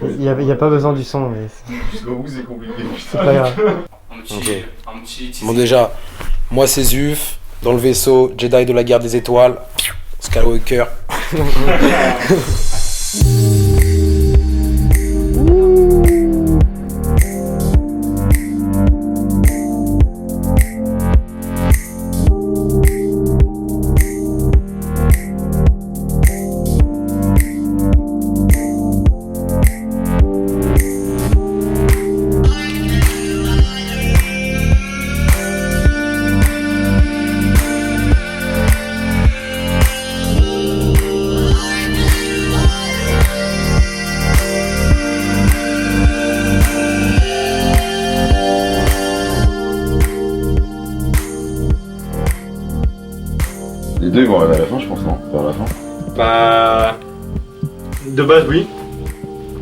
Il y a pas besoin du son, mais Jusqu'au bout, c'est compliqué. c'est pas grave. Un petit bon, déjà, moi c'est Zuf, dans le vaisseau, Jedi de la guerre des étoiles, Skywalker. Les deux ils vont arriver à la fin, je pense, non? Vers la fin. Bah. De base, oui.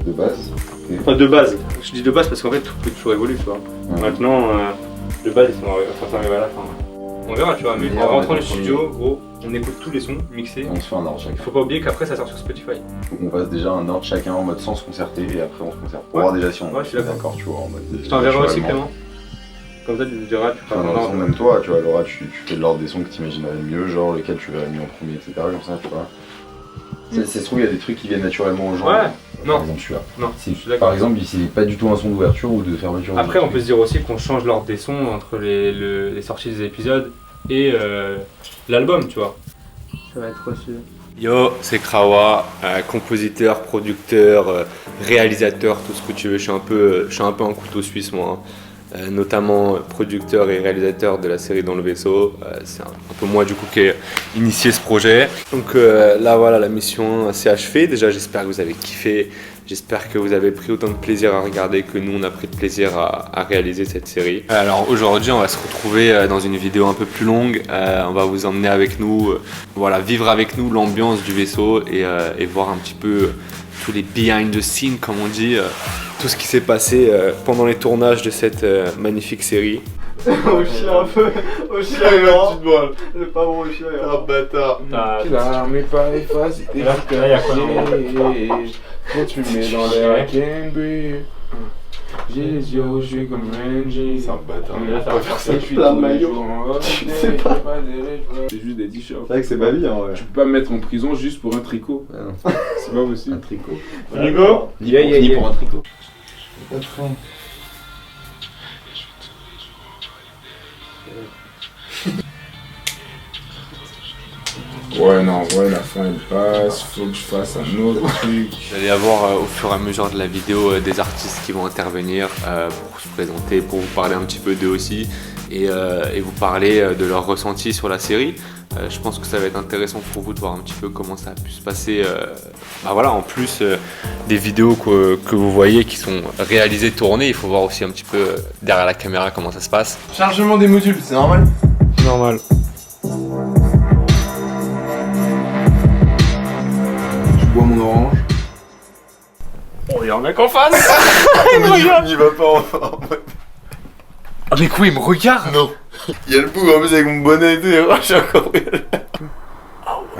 De base. Okay. Enfin, de base. Je dis de base parce qu'en fait, tout peut toujours évoluer, tu vois. Ouais. Maintenant, de base, ils sont arrivés à la fin. On verra, tu vois. Mais en rentrant dans le studio, gros, on écoute tous les sons mixés. On se fait un ordre chacun. Faut pas oublier qu'après, ça sort sur Spotify. Faut qu'on fasse déjà un ordre chacun en mode sans se concerter et après on se concerte. Pour Ouais. voir déjà si on Ouais, je suis d'accord. tu vois, en mode. Je t'enverrai aussi, Clément. Comme ça, tu me diras, tu feras Enfin, ton dans le son, ordre. même toi, tu vois, Laura, tu fais de l'ordre des sons que t'imaginerais le mieux, genre lesquels tu verrais mieux en premier, etc. Comme ça, tu vois. Ça se trouve, il y a des trucs qui viennent naturellement aux gens. Ouais, non. Par exemple, celui-là. Non, Si, je suis d'accord. par exemple, c'est pas du tout un son d'ouverture ou de fermeture. Après, on peut se dire aussi qu'on change l'ordre des sons entre les sorties des épisodes et l'album, tu vois. Ça va être reçu. Yo, c'est Krawa, compositeur, producteur, réalisateur, tout ce que tu veux. Je suis un peu un couteau suisse, moi. Notamment producteur et réalisateur de la série Dans le vaisseau. C'est un peu moi du coup qui ai initié ce projet. Donc là voilà, la mission s'est achevée. Déjà j'espère que vous avez kiffé, j'espère que vous avez pris autant de plaisir à regarder que nous on a pris de plaisir à réaliser cette série. Alors aujourd'hui on va se retrouver dans une vidéo un peu plus longue. On va vous emmener avec nous, voilà, vivre avec nous l'ambiance du vaisseau et voir un petit peu tous les behind the scenes comme on dit. Tout ce qui s'est passé pendant les tournages de cette magnifique série. Au chien un peu, au chien grand, le pas bon au chien est un bâtard. Mais pas effacer tes Là, il y a quoi, quand tu mets dans l'air Cambridge. J'ai les yeux rouges comme Rangy. C'est un bâtard. Mais là, ça va faire ça. Je suis plein de tous les maillots. jours en Tu sais pas. C'est juste des t-shirts. C'est vrai que c'est ma vie, hein, ouais. Tu peux pas me mettre en prison juste pour un tricot. Ah non. C'est pas possible. Un tricot. Hugo, Ni pour un tricot. Ouais, non, ouais, la fin elle passe. Faut que je fasse un autre truc. Vous allez avoir au fur et à mesure de la vidéo des artistes qui vont intervenir pour se présenter, pour vous parler un petit peu d'eux aussi et vous parler de leur ressenti sur la série. Je pense que ça va être intéressant pour vous de voir un petit peu comment ça a pu se passer. Bah voilà, en plus des vidéos que vous voyez qui sont réalisées, tournées, il faut voir aussi un petit peu derrière la caméra comment ça se passe. Chargement des modules, c'est normal? Normal. Je bois mon orange. oh, il y en a qu'en face. N'y va pas en mode. Ah mais quoi, il me regarde. Non. Il y a le bout en plus avec mon bonnet et tout, et j'ai encore pris.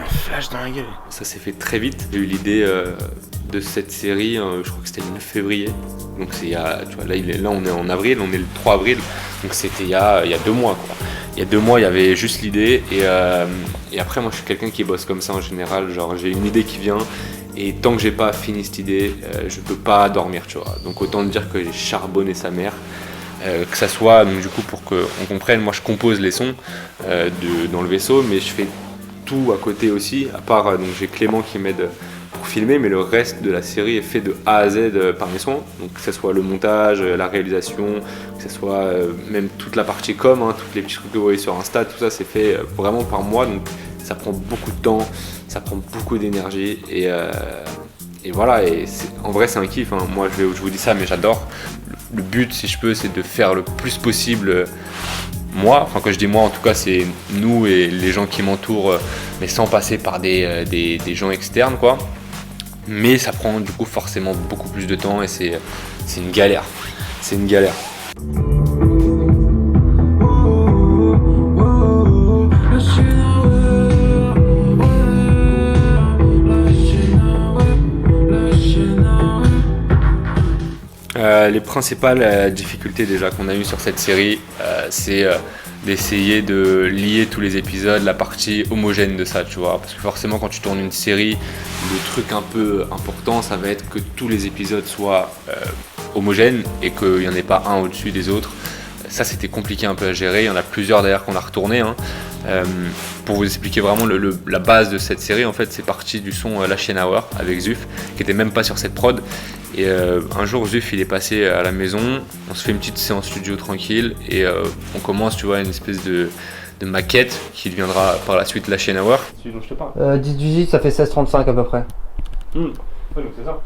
Flash dans la gueule. Ça s'est fait très vite. J'ai eu l'idée de cette série, je crois que c'était le 9 février. Donc c'est il y a, tu vois, là on est en avril, on est le 3 avril. Donc c'était il y a 2 mois quoi. Il y a 2 mois, il y avait juste l'idée et après moi je suis quelqu'un qui bosse comme ça en général. Genre j'ai une idée qui vient et tant que j'ai pas fini cette idée, je peux pas dormir, tu vois. Donc autant dire que j'ai charbonné sa mère. Que ça soit, donc, du coup pour qu'on comprenne, moi je compose les sons dans le vaisseau, mais je fais tout à côté aussi, à part donc j'ai Clément qui m'aide pour filmer, mais le reste de la série est fait de A à Z par mes sons, donc que ce soit le montage, la réalisation, que ce soit même toute la partie com, hein, tous les petits trucs que vous voyez sur Insta, tout ça c'est fait vraiment par moi, donc ça prend beaucoup de temps, ça prend beaucoup d'énergie et voilà, et en vrai c'est un kiff, hein. Moi je vous dis ça mais j'adore. Le but, si je peux, c'est de faire le plus possible moi. Enfin, quand je dis moi, en tout cas, c'est nous et les gens qui m'entourent, mais sans passer par des gens externes, quoi. Mais ça prend du coup forcément beaucoup plus de temps et c'est une galère. C'est une galère. les principales difficultés déjà qu'on a eues sur cette série, c'est d'essayer de lier tous les épisodes, la partie homogène de ça, tu vois. Parce que forcément, quand tu tournes une série, le truc un peu important, ça va être que tous les épisodes soient homogènes et qu'il n'y en ait pas un au-dessus des autres. Ça, c'était compliqué un peu à gérer. Il y en a plusieurs d'ailleurs qu'on a retourné. Pour vous expliquer vraiment la base de cette série, en fait, c'est parti du son La Chienne Hour avec Zuf, qui était même pas sur cette prod. Et un jour, Zuf, il est passé à la maison. On se fait une petite séance studio tranquille et on commence, tu vois, une espèce de maquette qui deviendra par la suite La Chienne Hour. C'est celui dont je te parle. 10-18, ça fait 16-35 à peu près. Ouais, donc c'est ça.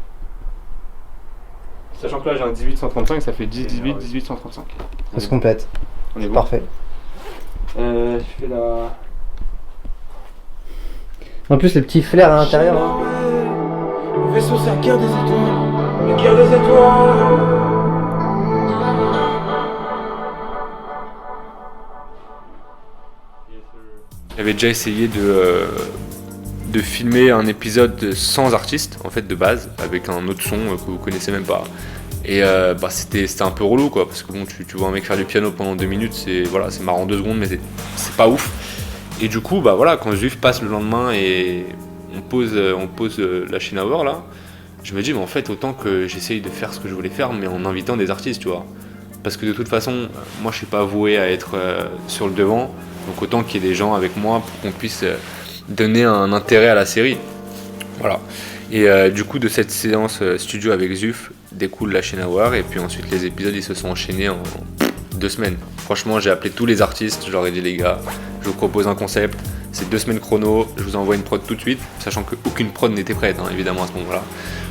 Sachant que là j'ai un 18-135, ça fait 10-18-18-135. Ça se complète. On est bon. Parfait. Je fais la... En plus, les petits flares à l'intérieur. Hein. Le vaisseau, c'est la guerre des étoiles. La guerre des étoiles. J'avais déjà essayé de filmer un épisode sans artiste, en fait, de base, avec un autre son que vous connaissez même pas. Et c'était un peu relou, quoi, parce que bon, tu vois un mec faire du piano pendant 2 minutes, c'est marrant 2 secondes, mais c'est pas ouf. Et du coup, quand Zuf passe le lendemain et on pose La Chienne Hour, là, je me dis, mais en fait, autant que j'essaye de faire ce que je voulais faire, mais en invitant des artistes, tu vois. Parce que de toute façon, moi, je suis pas voué à être sur le devant, donc autant qu'il y ait des gens avec moi pour qu'on puisse donner un intérêt à la série. Voilà. Et du coup, de cette séance studio avec Zuf découle La Chienne Hour, et puis ensuite les épisodes ils se sont enchaînés en 2 semaines. Franchement, j'ai appelé tous les artistes, je leur ai dit les gars, je vous propose un concept, c'est 2 semaines chrono, je vous envoie une prod tout de suite, sachant qu'aucune prod n'était prête, hein, évidemment à ce moment-là.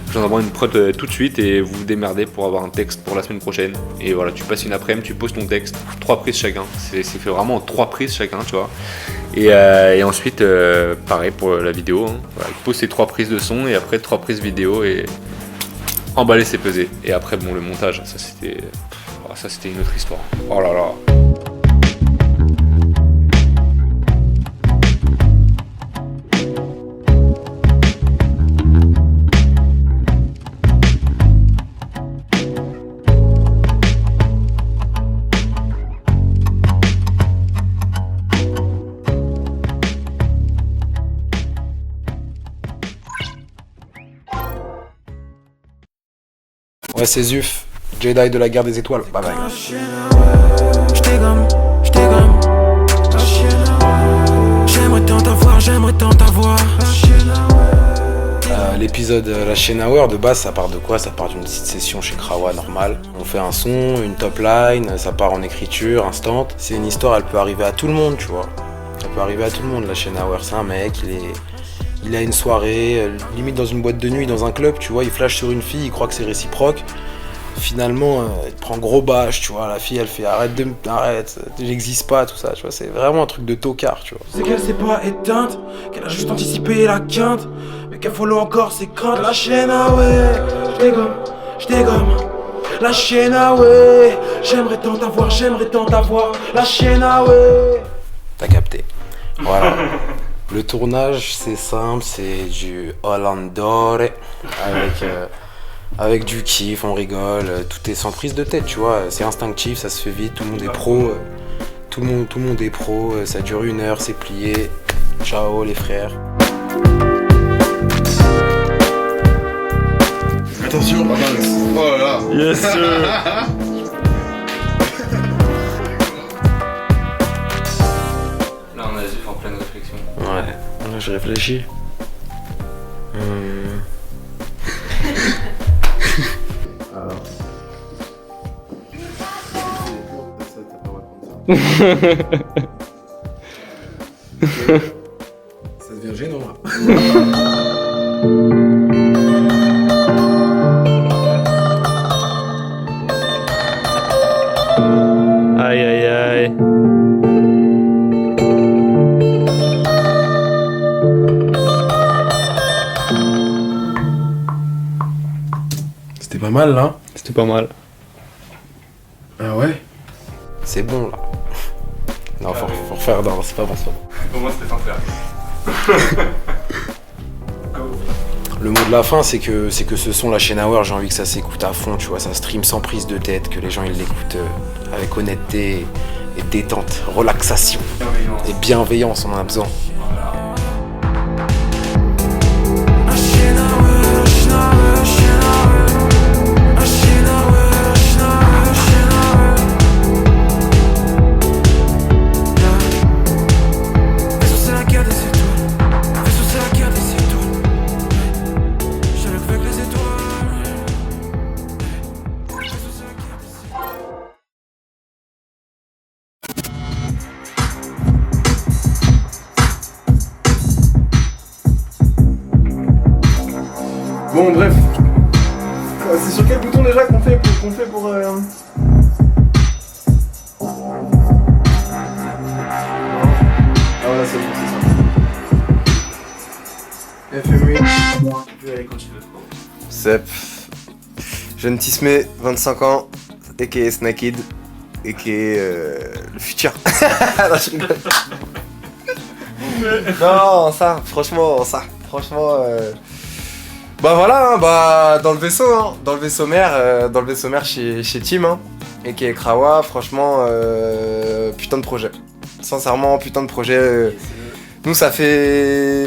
Je vous envoie une prod tout de suite et vous vous démerdez pour avoir un texte pour la semaine prochaine. Et voilà, tu passes une après-midi, tu poses ton texte, 3 prises chacun. C'est fait vraiment en 3 prises chacun, tu vois. Et ensuite, pareil pour la vidéo. Hein. Voilà, il pose ses 3 prises de son et après 3 prises vidéo et emballer, c'est peser. Et après, bon, le montage, ça c'était une autre histoire. Oh là là. Ouais, c'est Zuf, Jedi de la guerre des étoiles. Bye bye. L'épisode La Chienne Hour, de base, ça part de quoi? Ça part d'une petite session chez Krawa normale. On fait un son, une top line, ça part en écriture, instant. C'est une histoire, elle peut arriver à tout le monde, tu vois. Elle peut arriver à tout le monde, La Chienne Hour. C'est un mec, il a une soirée, limite dans une boîte de nuit, dans un club, tu vois, il flash sur une fille, il croit que c'est réciproque. Finalement, il prend gros bâche, tu vois, la fille elle fait arrête, j'existe pas, tout ça, tu vois, c'est vraiment un truc de tocard, tu vois. C'est qu'elle s'est pas éteinte, qu'elle a juste anticipé la quinte, mais qu'elle follow encore ses craintes. La Chienne, ah ouais, j'dégomme, la Chienne, ah ouais, j'aimerais tant t'avoir, la Chienne, ah ouais. T'as capté. Voilà. Le tournage, c'est simple, c'est du Hollandore, avec du kiff, on rigole, tout est sans prise de tête, tu vois, c'est instinctif, ça se fait vite, tout le monde est pro, tout le monde est pro, ça dure 1 heure, c'est plié, ciao les frères. Attention, oh là là. Yes sir. Là on a Zuf en pleine réflexion. Ouais, là je réfléchis. Ça devient gênant là. Aïe aïe aïe. C'était pas mal là. C'était pas mal. Ah ouais. C'est bon là. Non, faut refaire, non, c'est pas bon ça. Au moins c'était sincère. Le mot de la fin, c'est que ce son, la chaîne Hour, j'ai envie que ça s'écoute à fond, tu vois, ça stream sans prise de tête, que les gens ils l'écoutent avec honnêteté et détente, relaxation et bienveillance, on en a besoin. Bon, bref. C'est sur quel bouton déjà qu'on fait pour Ah voilà, c'est bon, c'est ça. FMU. Tu peux aller continuer. Sep. Jeune Tismé, 25 ans, a.k.a. Snakid, a.k.a. le futur. Non, je rigole. Non, ça, franchement. Bah voilà, hein, bah dans le vaisseau mère chez Tim, hein, a.k.a. Krawa, franchement, putain de projet. Sincèrement, putain de projet. Nous, ça fait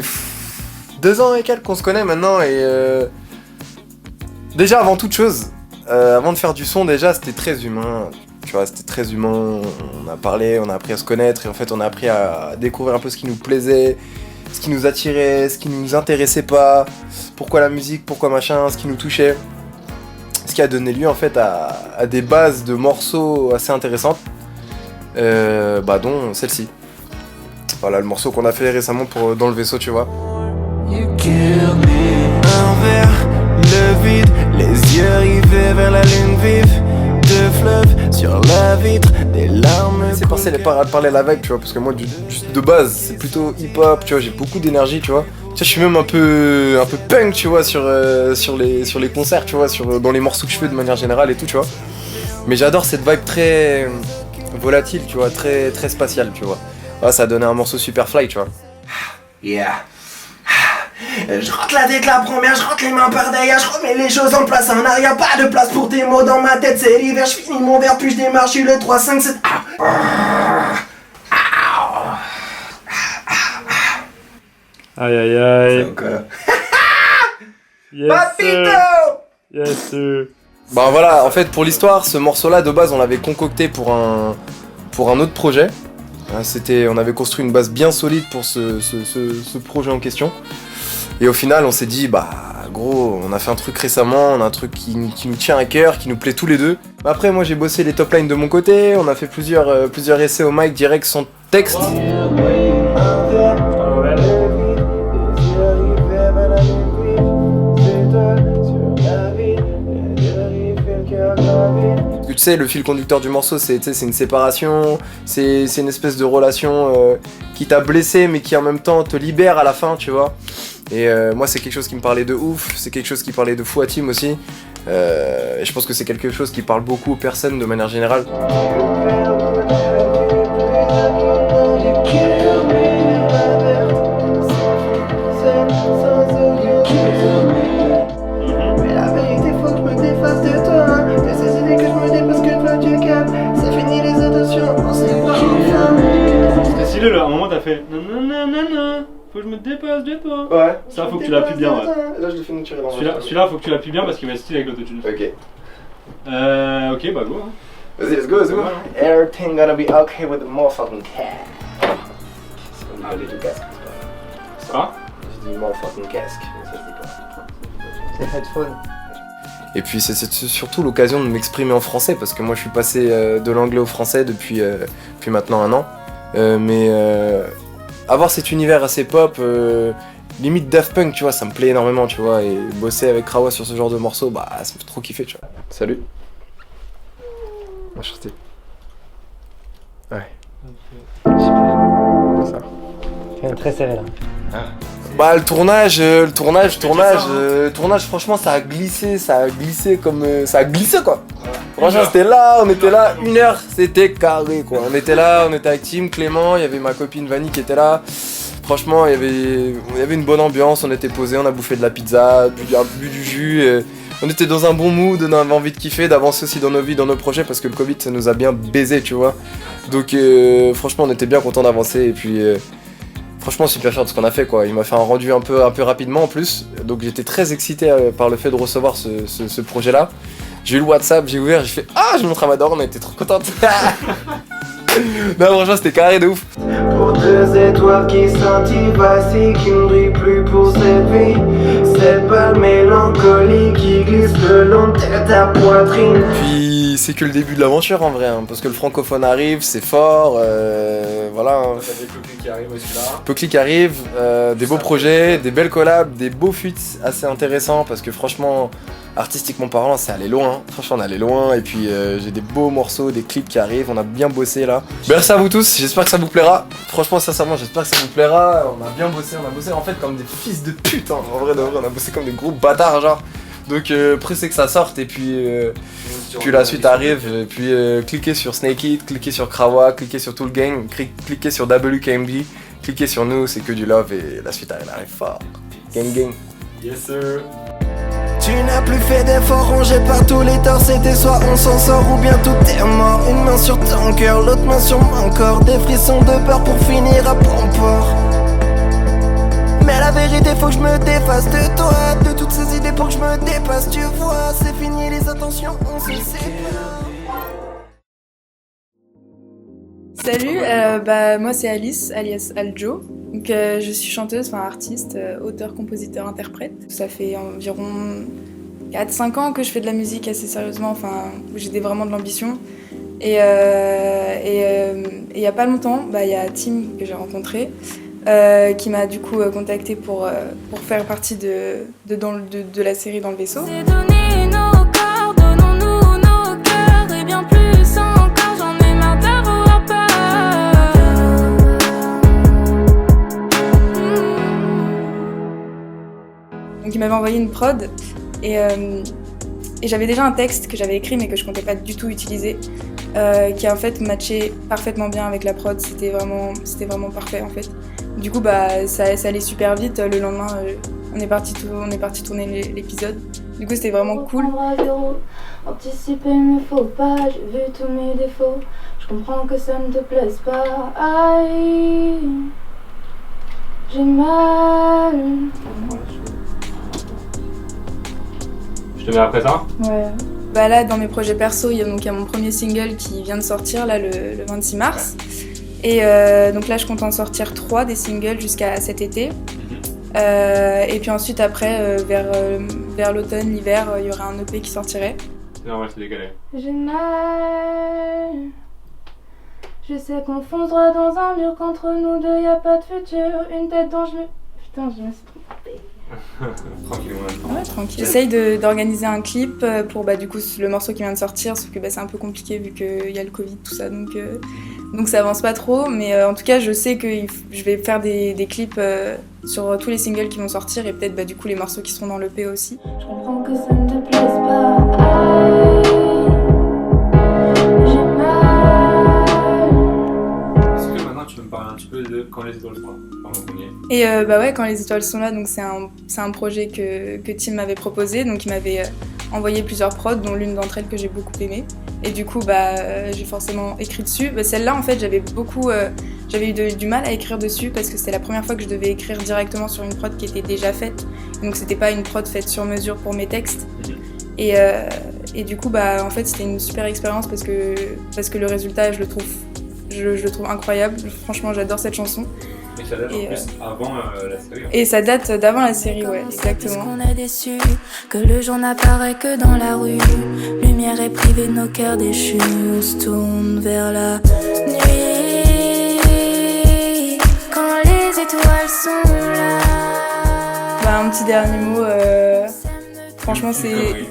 2 ans et quelques qu'on se connaît maintenant, et déjà avant toute chose, avant de faire du son, déjà c'était très humain. Tu vois, c'était très humain. On a parlé, on a appris à se connaître, et en fait, on a appris à découvrir un peu ce qui nous plaisait, ce qui nous attirait, ce qui nous intéressait pas, pourquoi la musique, pourquoi machin, ce qui nous touchait. Ce qui a donné lieu en fait à des bases de morceaux assez intéressantes, dont celle-ci. Voilà, le morceau qu'on a fait récemment pour Dans le vaisseau, tu vois. Un verre, le vide, les yeux rivés vers la lune vive. De fleuves sur la vitre, des larmes. C'est passé parler la vibe, tu vois, parce que moi de base c'est plutôt hip-hop, tu vois, j'ai beaucoup d'énergie, tu vois. Tu sais, je suis même un peu punk, tu vois, sur les concerts, tu vois, dans les morceaux que je fais de manière générale et tout, tu vois. Mais j'adore cette vibe très volatile, tu vois, très très spatiale, tu vois. Ah, ça a donné un morceau super fly, tu vois. Yeah. Je rentre la tête la première, je rentre les mains par derrière, je remets les choses en place en arrière, pas de place pour tes mots dans ma tête, c'est l'hiver, je finis mon verre, puis je démarre, je suis le 3, 5, 7. Aïe aïe aïe. Yes, Papito! Yes sir. Bah voilà, en fait pour l'histoire, ce morceau-là de base on l'avait concocté pour un autre projet. On avait construit une base bien solide pour ce projet en question. Et au final on s'est dit bah gros, on a fait un truc récemment, on a un truc qui nous tient à cœur, qui nous plaît tous les deux. Après moi j'ai bossé les top lines de mon côté, on a fait plusieurs essais au mic direct sans texte. Tu sais, le fil conducteur du morceau, c'est une séparation, c'est une espèce de relation qui t'a blessé mais qui en même temps te libère à la fin, tu vois. Et moi, c'est quelque chose qui me parlait de ouf, c'est quelque chose qui parlait de fou à Tim aussi. Et je pense que c'est quelque chose qui parle beaucoup aux personnes de manière générale. À un moment t'as fait nanana, faut que je me dépasse de toi. Ouais. Ça faut que tu l'appuies bien. Ouais. Là je le fais naturel. Celui-là faut que tu l'appuies bien parce qu'il va être stylé avec l'autotune. Ok. Ok bah go. Hein. Vas-y, let's go. Everything gonna be okay with the motherfucking cat. C'est comme les deux casques. Quoi? Je dis motherfucking casque, mais ça je dis pas. C'est headphone. Et puis c'est surtout l'occasion de m'exprimer en français parce que moi je suis passé de l'anglais au français depuis maintenant 1 an. Mais avoir cet univers assez pop, limite Daft Punk, tu vois, ça me plaît énormément, tu vois, et bosser avec Krawa sur ce genre de morceau, bah ça me fait trop kiffer, tu vois. Salut. Enchanté. Ouais. Ça. Quand même très serré là. Bah le tournage, franchement ça a glissé comme ça a glissé quoi. Franchement on était là 1 heure, c'était carré quoi. On était avec Tim, Clément, il y avait ma copine Vanny qui était là. Franchement, il y avait une bonne ambiance, on était posés, on a bouffé de la pizza, bu du jus. On était dans un bon mood, on avait envie de kiffer, d'avancer aussi dans nos vies, dans nos projets, parce que le Covid, ça nous a bien baisé, tu vois. Donc franchement, on était bien contents d'avancer, et puis franchement, super fier de ce qu'on a fait, quoi. Il m'a fait un rendu un peu rapidement en plus, donc j'étais très excité par le fait de recevoir ce projet-là. J'ai eu le WhatsApp, j'ai ouvert, j'ai fait « Ah, je montre à ma daronne, on était trop contente !» Non, franchement, c'était carré de ouf. Pour 2 étoiles qui scintillent, voici qui ne brille plus pour cette vie. Cette balle mélancolie qui glisse le long de ta poitrine. Puis c'est que le début de l'aventure en vrai, hein, parce que le francophone arrive, c'est fort, voilà. Hein. T'as des Peuclis qui arrivent aussi là. Peuclis qui arrive, des beaux projets, des belles collabs, des beaux feats assez intéressants, parce que franchement, artistiquement parlant, c'est allé loin. Franchement, on est allé loin, et puis j'ai des beaux morceaux, des clips qui arrivent, on a bien bossé là. Merci à vous tous, j'espère que ça vous plaira. Franchement, sincèrement, j'espère que ça vous plaira. On a bien bossé, on a bossé en fait comme des fils de pute, hein. En vrai de vrai, on a bossé comme des gros bâtards, genre. Donc pressé que ça sorte, et puis la suite arrive, et puis cliquez sur Snake It, cliquez sur Krawa, cliquez sur tout le gang, cliquez sur WKMD, cliquez sur nous, c'est que du love, et la suite arrive fort. Gang gang. Yes sir. Tu n'as plus fait d'efforts, rongé par tous les torts. C'était soit on s'en sort ou bien tout est mort. Une main sur ton cœur, l'autre main sur mon corps. Des frissons de peur pour finir à bon port. Mais la vérité, faut que je me défasse de toi, de toutes ces idées pour que je me dépasse. Tu vois, c'est fini les intentions, on se sépare. Salut, moi c'est Alice, alias Aljo. Donc, je suis chanteuse, enfin artiste, auteur, compositeur, interprète. Ça fait environ 4-5 ans que je fais de la musique assez sérieusement, enfin où j'ai vraiment de l'ambition. Et il y a pas longtemps, il y a Tim que j'ai rencontré, qui m'a du coup contacté pour faire partie de la série Dans le vaisseau. Donc il m'avait envoyé une prod et j'avais déjà un texte que j'avais écrit mais que je comptais pas du tout utiliser, qui en fait matchait parfaitement bien avec la prod, c'était vraiment parfait en fait. Du coup ça allait super vite, le lendemain on est parti tourner l'épisode. Du coup c'était vraiment cool. Anticiper mes faux pas, j'ai vu tous mes défauts. Je comprends que ça ne te plaise pas. Aïe, j'ai mal. Je te mets après ça ? Ouais. Là, dans mes projets perso, il y a mon premier single qui vient de sortir là, le 26 mars. Et donc là, je compte en sortir 3 des singles jusqu'à cet été. Et puis ensuite, après, vers l'automne, l'hiver, il y aura un EP qui sortirait. Non, ouais, c'est décalé. J'ai mal. Je sais qu'on fonce droit dans un mur, qu'entre nous deux, y a pas de futur. Une tête dont je me... Putain, je me suis trompée. Tranquille, ouais, tranquille. J'essaye d'organiser un clip pour du coup le morceau qui vient de sortir, sauf que c'est un peu compliqué vu qu'il y a le Covid, tout ça, donc ça avance pas trop, mais en tout cas je sais que je vais faire des clips sur tous les singles qui vont sortir et peut-être du coup les morceaux qui seront dans l'EP aussi. Je comprends que ça ne te plaise pas. J'ai mal. Est-ce que maintenant tu peux me parler un petit peu de Quand les étoiles sont là, le premier ? Et ouais, Quand les étoiles sont là, donc c'est un projet que Tim m'avait proposé, donc il m'avait envoyé plusieurs prods, dont l'une d'entre elles que j'ai beaucoup aimée. Et du coup, j'ai forcément écrit dessus. Celle-là, en fait, j'avais eu du mal à écrire dessus parce que c'était la première fois que je devais écrire directement sur une prod qui était déjà faite. Donc c'était pas une prod faite sur mesure pour mes textes. Et du coup, en fait, c'était une super expérience parce que le résultat, je le trouve incroyable. Franchement, j'adore cette chanson. Et ça date en plus avant la série. Et ça date d'avant la série, ouais, exactement. Parce qu'on est déçus, que le jour n'apparaît que dans la rue. Lumière est privée de nos cœurs déchus. On se tourne vers la nuit. Quand les étoiles sont là. Un petit dernier mot. Franchement, c'est...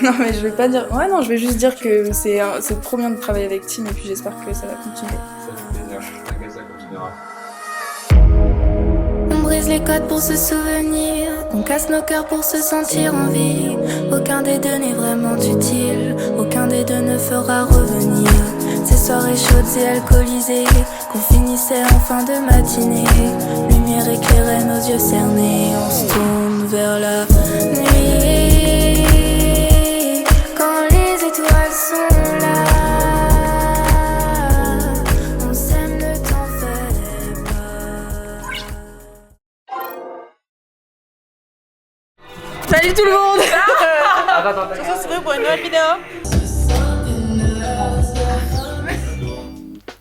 Non, mais je vais pas dire... Ouais, non, je vais juste dire que c'est trop bien de travailler avec Tim et puis j'espère que ça va continuer. Ça fait plaisir, t'inquiète, ça continuera. On brise les codes pour se souvenir, on casse nos cœurs pour se sentir en vie. Aucun des deux n'est vraiment utile, aucun des deux ne fera revenir. C'est soirées chaudes et alcoolisées, qu'on finissait en fin de matinée. Lumière éclairait nos yeux cernés, on se tourne vers la nuit. Quand les étoiles sont là, on s'aime, ne t'en fais pas. Salut tout le monde. Attends. On se retrouve pour une nouvelle vidéo.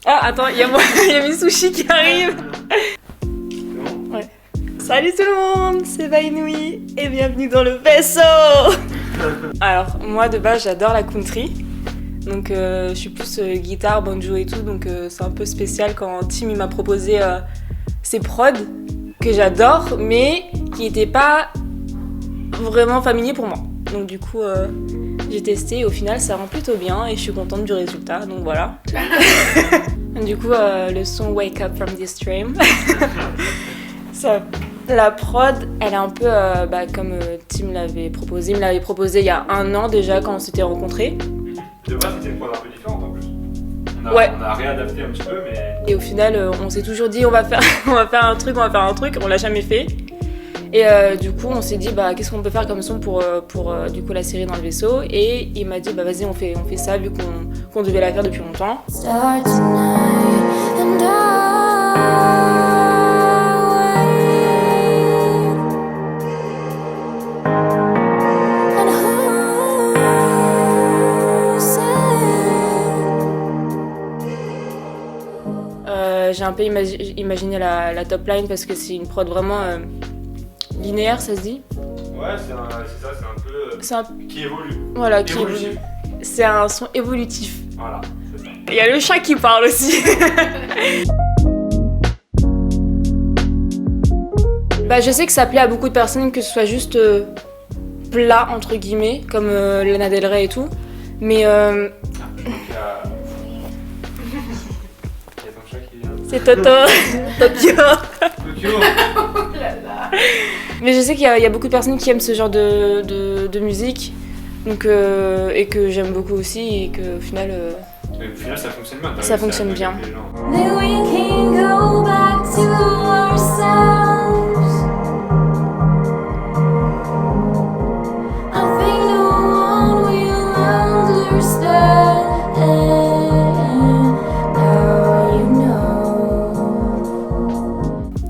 Ah attends, il y a mes sushis qui arrivent. Ouais. Salut tout le monde, c'est Vainouï et bienvenue dans le vaisseau. Alors moi de base j'adore la country. Donc je suis plus guitare, banjo et tout, donc c'est un peu spécial quand Tim il m'a proposé ces prods que j'adore mais qui n'étaient pas vraiment familiers pour moi. Donc du coup j'ai testé et au final ça rend plutôt bien et je suis contente du résultat, donc voilà. Du coup le son Wake Up From This Dream, la prod elle est un peu comme Tim l'avait proposé, il me l'avait proposé il y a 1 an déjà quand on s'était rencontrés. De base c'était une prod un peu différente en plus. On a réadapté un petit peu mais... Et au final on s'est toujours dit on va faire un truc, on l'a jamais fait. Et du coup on s'est dit qu'est-ce qu'on peut faire comme son pour du coup la série Dans le vaisseau, et il m'a dit vas-y on fait ça vu qu'on devait la faire depuis longtemps. Start tonight and I wait. And who said? J'ai un peu imaginé la top line parce que c'est une prod vraiment linéaire, ça se dit? Ouais, c'est un peu... qui évolue. Voilà, qui évolue. C'est un son évolutif. Voilà, c'est ça. Il y a le chat qui parle aussi. Je sais que ça plaît à beaucoup de personnes que ce soit juste plat, entre guillemets, comme Lana Del Rey et tout. Mais... C'est Toto. Tokyo. Mais je sais qu'il y a beaucoup de personnes qui aiment ce genre de musique, donc, et que j'aime beaucoup aussi, et qu'au final... ça fonctionne bien. Ça fonctionne bien. Then we can go back to ourselves. I think no one will understand. Now you know.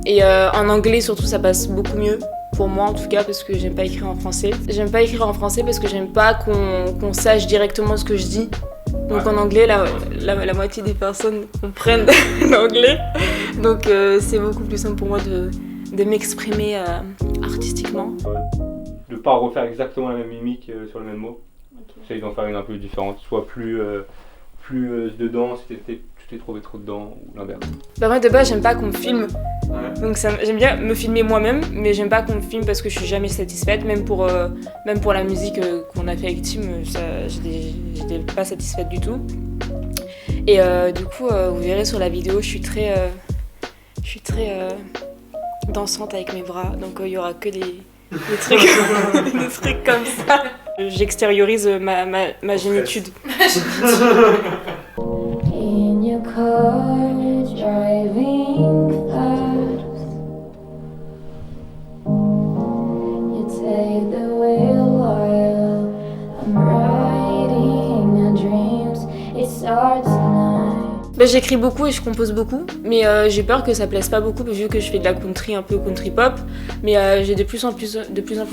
Et en anglais surtout ça passe beaucoup mieux, pour moi en tout cas, parce que j'aime pas écrire en français. J'aime pas écrire en français parce que j'aime pas qu'on sache directement ce que je dis. Donc en anglais, la moitié des personnes comprennent l'anglais. Donc c'est beaucoup plus simple pour moi de m'exprimer artistiquement. De pas refaire exactement la même mimique sur le même mot. J'essaye d'en faire une un peu différente, soit plus dedans si tu t'es trouvé trop dedans, ou l'inverse. Moi de base j'aime pas qu'on me filme. Ouais. Donc j'aime bien me filmer moi-même, mais j'aime pas qu'on me filme parce que je suis jamais satisfaite. Même pour la musique qu'on a fait avec Tim, j'étais pas satisfaite du tout. Et du coup, vous verrez sur la vidéo, je suis très dansante avec mes bras, donc il y aura que des trucs, des trucs comme ça. J'extériorise ma génitude. In your car, driving fast. You take the wheel while I'm writing our dreams. It starts tonight. J'écris beaucoup et je compose beaucoup, mais j'ai peur que ça plaise pas beaucoup vu que je fais de la country, un peu country pop. Mais j'ai de plus en plus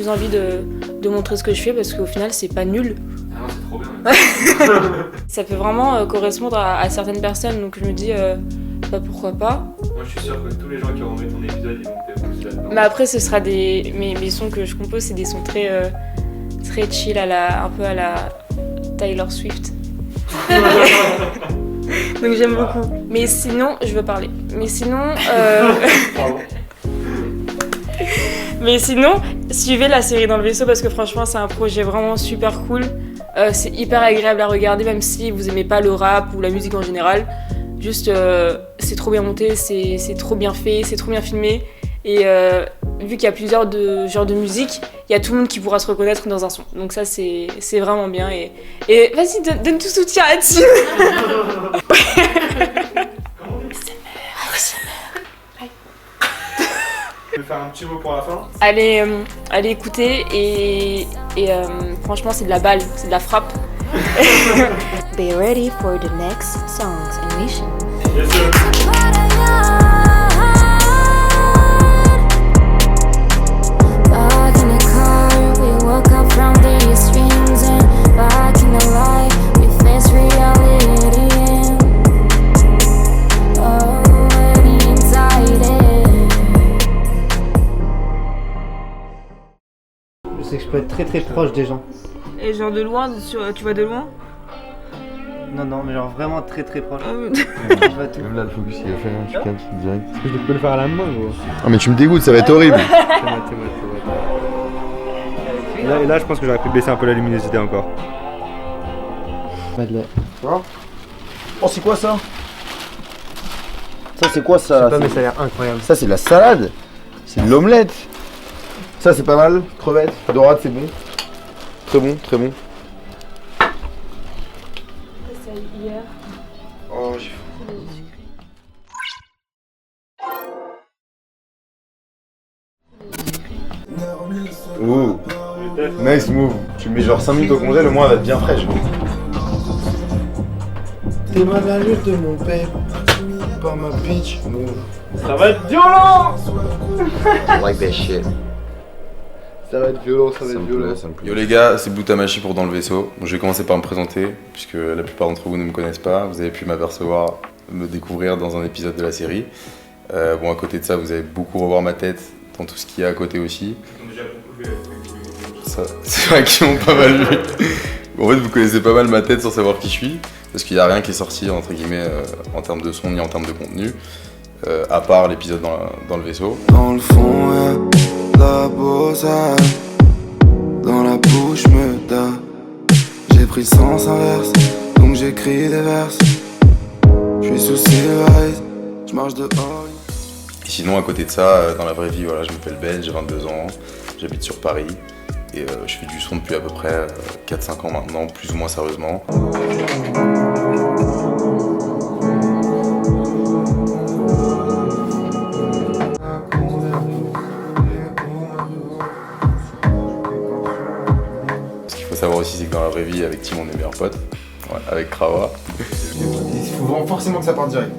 envie de montrer ce que je fais parce qu'au final c'est pas nul. Ah non, c'est trop bien. Ça peut vraiment correspondre à certaines personnes, donc je me dis pourquoi pas. Moi je suis sûr que tous les gens qui auront vu ton épisode ils vont te pousser là-dedans. Mais après ce sera mes sons que je compose, c'est des sons très chill, un peu à la Taylor Swift. Donc j'aime beaucoup. Mais sinon, je veux parler. Mais sinon, suivez la série Dans le vaisseau parce que franchement c'est un projet vraiment super cool. C'est hyper agréable à regarder même si vous aimez pas le rap ou la musique en général. Juste c'est trop bien monté, c'est trop bien fait, c'est trop bien filmé. Et vu qu'il y a plusieurs genres de musique, il y a tout le monde qui pourra se reconnaître dans un son. Donc ça c'est vraiment bien. Et vas-y, donne tout soutien là-dessus. petit mot pour la fin. Allez écouter et franchement c'est de la balle, c'est de la frappe. Be ready for the next songs and mission. Yes, sir. Back in the car, we woke up from these dreams and back in the light, we face reality and already anxiety. Je sais que je peux être très très proche des gens. Et genre de loin, tu vois de loin? Non, mais genre vraiment très très proche. Même là, le focus il a fait, tu captes direct. Est-ce que je peux le faire à la main gros? Ah, mais tu me dégoûtes, ça va être horrible. Et là, je pense que j'aurais pu baisser un peu la luminosité encore. Madeleine. Oh, c'est quoi ça? Ça, c'est quoi ça? Je sais pas, mais ça a l'air incroyable. Ça, c'est de la salade. C'est de l'omelette. Ça, c'est pas mal. Crevettes, dorade, c'est bon. Très bon, très bon. Hier. Oh, j'ai Ouh, nice move. Tu le mets genre 5 minutes au congèle, au moins elle va être bien fraîche. T'es mal à l'allure de mon père, par ma bitch. Ça va être violent. I like that shit. Ça va être violent, ça va être violent. Yo les gars, c'est Boutamachi pour Dans le Vaisseau. Donc, je vais commencer par me présenter, puisque la plupart d'entre vous ne me connaissent pas. Vous avez pu m'apercevoir, me découvrir dans un épisode de la série. Bon, à côté de ça, vous allez beaucoup revoir ma tête dans tout ce qu'il y a à côté aussi. Ça, c'est vrai qu'ils m'ont pas mal vu. En fait, vous connaissez pas mal ma tête sans savoir qui je suis, parce qu'il n'y a rien qui est sorti, entre guillemets, en termes de son ni en termes de contenu, à part l'épisode dans le vaisseau. Dans le fond, y'a la bossade. Dans la bouche me da. J'ai pris le sens inverse, donc j'écris des vers. J'suis sous Silvite, j'marche dehors. Et sinon, à côté de ça, dans la vraie vie, voilà, je m'appelle Ben, j'ai 22 ans, j'habite sur Paris. Et je fais du son depuis à peu près 4-5 ans maintenant, plus ou moins sérieusement. Ce qu'il faut savoir aussi, c'est que dans la vraie vie, avec Tim, on est meilleurs potes. Ouais, avec Krawa. Il faut forcément que ça parte direct.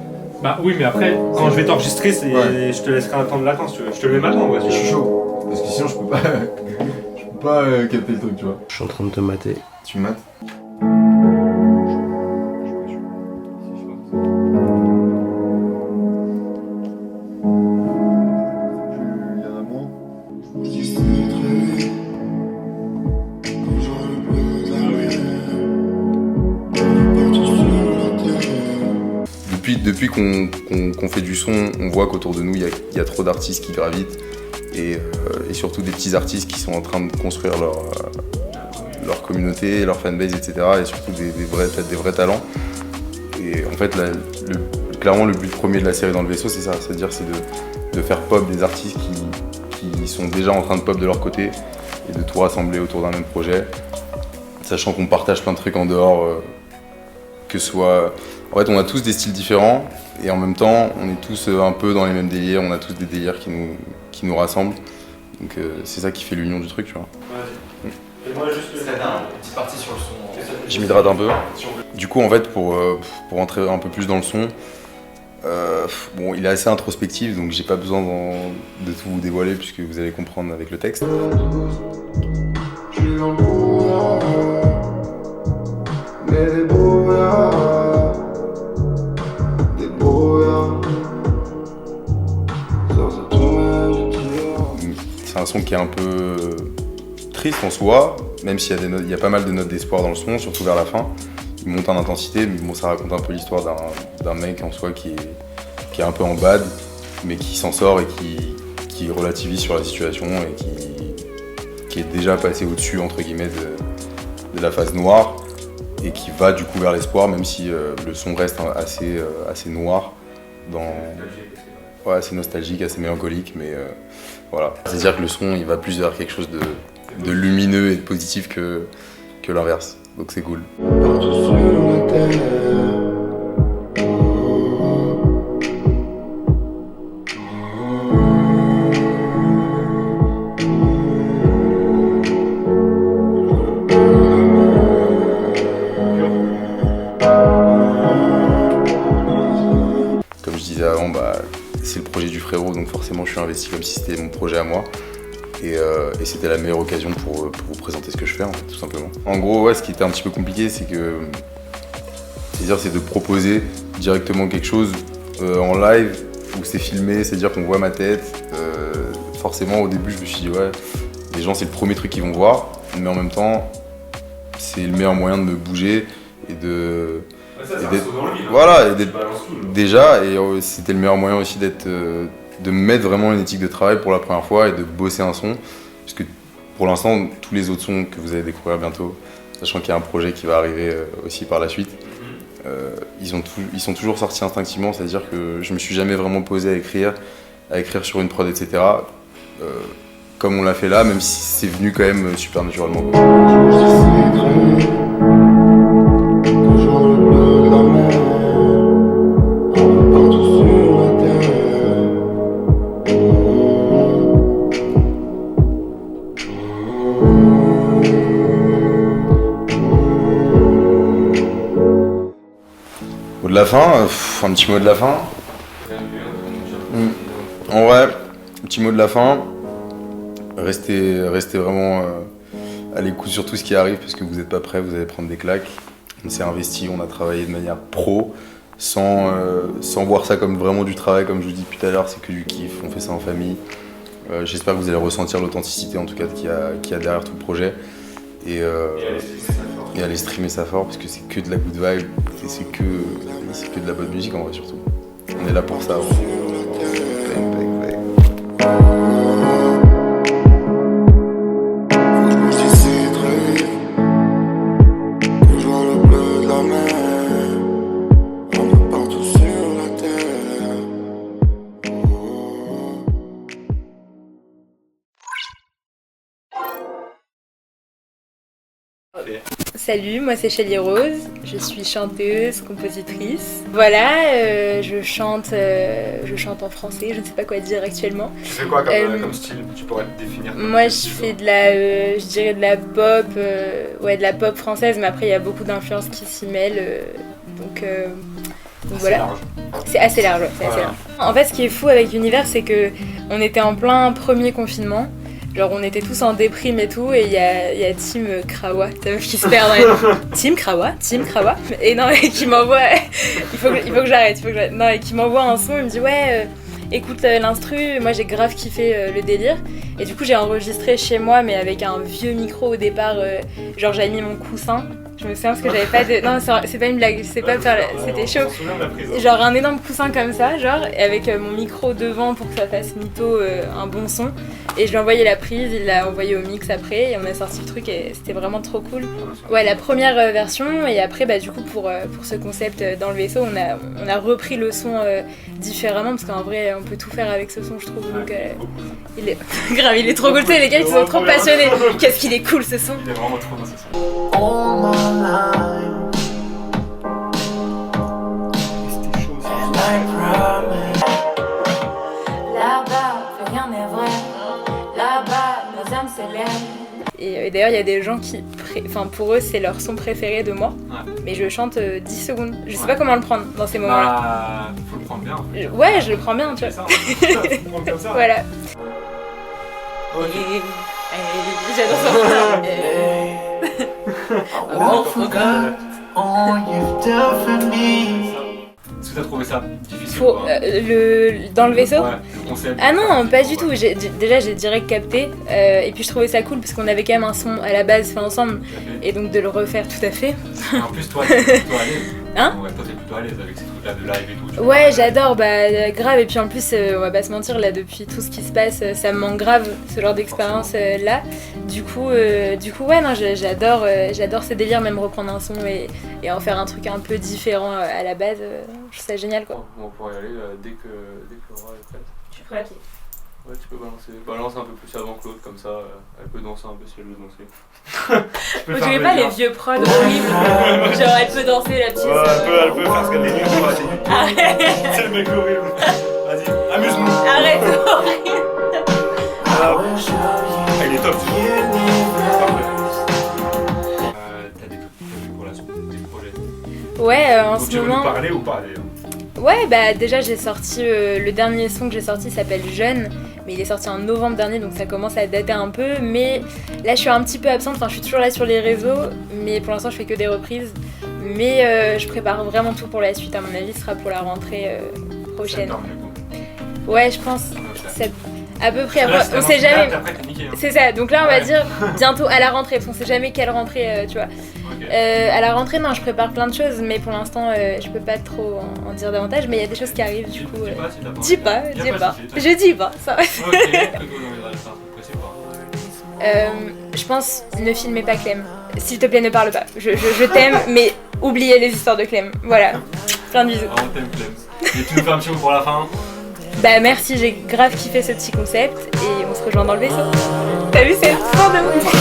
Bah oui, mais après, quand je vais t'enregistrer, je te laisserai un temps de latence, tu veux. Je te le mets maintenant, ouais. Je suis chaud, parce que sinon je peux pas... capter le truc, tu vois. Je suis en train de te mater. Tu me mates? Depuis qu'on fait du son, on voit qu'autour de nous, il y a trop d'artistes qui gravitent. Et surtout des petits artistes qui sont en train de construire leur communauté, leur fanbase, etc. Et surtout des vrais talents. Et en fait, clairement, le but premier de la série Dans le Vaisseau, c'est ça. C'est-à-dire de faire pop des artistes qui sont déjà en train de pop de leur côté et de tout rassembler autour d'un même projet. Sachant qu'on partage plein de trucs en dehors, que ce soit... En fait, on a tous des styles différents et en même temps, on est tous un peu dans les mêmes délires. On a tous des délires qui nous rassemblent. Donc c'est ça qui fait l'union du truc, tu vois. Ouais. Et moi, juste une petite partie sur le son. Je m'hydrate un peu. Du coup, en fait, pour entrer un peu plus dans le son, bon, il est assez introspectif, donc j'ai pas besoin de tout vous dévoiler puisque vous allez comprendre avec le texte. C'est un son qui est un peu triste en soi, même s'il y a pas mal de notes d'espoir dans le son, surtout vers la fin. Il monte en intensité, mais bon, ça raconte un peu l'histoire d'un mec en soi qui est un peu en bad, mais qui s'en sort et qui relativise sur la situation et qui est déjà passé au-dessus, entre guillemets, de la phase noire et qui va du coup vers l'espoir, même si le son reste assez noir, assez nostalgique, assez mélancolique, mais voilà. C'est-à-dire que le son, il va plus vers quelque chose de lumineux et de positif que l'inverse, donc c'est cool. disais avant, c'est le projet du frérot, donc forcément je suis investi comme si c'était mon projet à moi. Et c'était la meilleure occasion pour vous présenter ce que je fais, en fait, tout simplement. En gros, ce qui était un petit peu compliqué, c'est de proposer directement quelque chose en live où c'est filmé, c'est-à-dire qu'on voit ma tête. Forcément, au début, je me suis dit, les gens, c'est le premier truc qu'ils vont voir, mais en même temps, c'est le meilleur moyen de me bouger et de... Déjà, et c'était le meilleur moyen aussi de me mettre vraiment une éthique de travail pour la première fois et de bosser un son. Parce que pour l'instant, tous les autres sons que vous allez découvrir bientôt, sachant qu'il y a un projet qui va arriver aussi par la suite, ils sont toujours sortis instinctivement, c'est-à-dire que je me suis jamais vraiment posé à écrire sur une prod, etc. Comme on l'a fait là, même si c'est venu quand même super naturellement. Mot de la fin, un petit mot de la fin. En vrai, petit mot de la fin. Restez vraiment à l'écoute sur tout ce qui arrive parce que vous n'êtes pas prêts, vous allez prendre des claques. On s'est investi, on a travaillé de manière pro, sans voir ça comme vraiment du travail, comme je vous dis depuis tout à l'heure, c'est que du kiff, on fait ça en famille. J'espère que vous allez ressentir l'authenticité en tout cas qu'il y a derrière tout le projet. Et aller streamer ça fort parce que c'est que de la good vibe et c'est que de la bonne musique en vrai surtout. On est là pour ça. Salut, moi c'est Shelly Rose, je suis chanteuse, compositrice. Voilà, je chante en français, je ne sais pas quoi dire actuellement. Tu fais quoi comme style? Tu pourrais te définir? Moi je fais je dirais de la pop, de la pop française, mais après il y a beaucoup d'influences qui s'y mêlent, donc voilà. Large. C'est assez large, ouais, c'est assez large. En fait, ce qui est fou avec Univers, c'est que on était en plein premier confinement. Genre on était tous en déprime et tout, et il y a Team Krawa, ta meuf qui se perd dans les... Team Krawa, et non, et qui m'envoie... il faut que j'arrête, non, et qui m'envoie un son, il me dit écoute l'instru, moi j'ai grave kiffé le délire, et du coup j'ai enregistré chez moi, mais avec un vieux micro au départ, genre j'avais mis mon coussin. Je me souviens parce que j'avais pas de... Non, c'est pas une blague, c'est pas faire... C'était chaud. Genre un énorme coussin comme ça, genre, et avec mon micro devant pour que ça fasse mytho un bon son. Et je lui ai envoyé la prise, il l'a envoyé au mix après, et on a sorti le truc et c'était vraiment trop cool. Ouais, la première version, et après, du coup, pour ce concept dans le vaisseau, on a repris le son différemment, parce qu'en vrai, on peut tout faire avec ce son, je trouve. Donc, il est... Grave, il est trop cool, tu sais, les gars, ils sont trop passionnés. Qu'est-ce qu'il est cool, ce son. Il est vraiment trop bien, ce son. Là-bas, plus rien n'est vrai. Là-bas, nos âmes s'élèvent. Et d'ailleurs, il y a des gens qui, pour eux, c'est leur son préféré de moi. Ouais. Mais je chante 10 secondes. Je sais pas comment le prendre dans ces moments-là. Faut le prendre bien. Ouais, je le prends bien, tu vois. Ça, faut comme ça. Voilà. J'adore ça. Est-ce que t'as trouvé ça difficile? Dans le vaisseau? Ouais, le concept. Ah non, pas du tout. Déjà, j'ai direct capté. Et puis, je trouvais ça cool parce qu'on avait quand même un son à la base fait ensemble. Et donc, de le refaire tout à fait. En plus, toi, t'es plutôt à l'aise. Hein? Ouais, toi, t'es plutôt à l'aise avec ces trucs-là de live et tout. Ouais, j'adore, grave. Et puis, en plus, on va pas se mentir, là, depuis tout ce qui se passe, ça me manque grave, ce genre d'expérience là. Du coup, ouais, non, j'adore ces délires, même reprendre un son et en faire un truc un peu différent à la base. Je trouve ça génial, quoi. On pourrait y aller dès que Laura est prête. Je suis prête. Ouais, tu peux balancer un peu plus avant Claude, comme ça, elle peut danser un peu si elle veut danser. Vous dirais pas les vieux prods horribles? Genre, elle peut danser la petite. Ouais, elle peut faire ce qu'elle dit. Arrête. C'est le mec horrible. Vas-y, amuse-nous. Arrête, horrible. Il est top. T'as des trucs pour la suite, des projets? Ouais, en donc, ce moment. Tu veux nous parler ou pas d'ailleurs? Ouais, bah déjà j'ai sorti, le dernier son que j'ai sorti s'appelle Jeune, mais il est sorti en novembre dernier, donc ça commence à dater un peu, mais là je suis un petit peu absente, enfin je suis toujours là sur les réseaux, mais pour l'instant je fais que des reprises, mais je prépare vraiment tout pour la suite, à mon avis ce sera pour la rentrée prochaine. Ouais, je pense, à peu près, après, on sait jamais, c'est ça, donc là on va dire bientôt à la rentrée, parce qu'on sait jamais quelle rentrée, tu vois. À la rentrée, non, je prépare plein de choses, mais pour l'instant, je peux pas trop en dire davantage, mais il y a des choses qui arrivent, du coup. Dis pas. Je dis pas, ça va. Je pense, ne filmez pas Clem. S'il te plaît, ne parle pas. Je t'aime, mais oubliez les histoires de Clem. Voilà. Plein de bisous. On t'aime Clem. Et tu nous fais un petit mot pour la fin? Bah merci, j'ai grave kiffé ce petit concept et on se rejoint dans le vaisseau. T'as vu, c'est trop de ouf.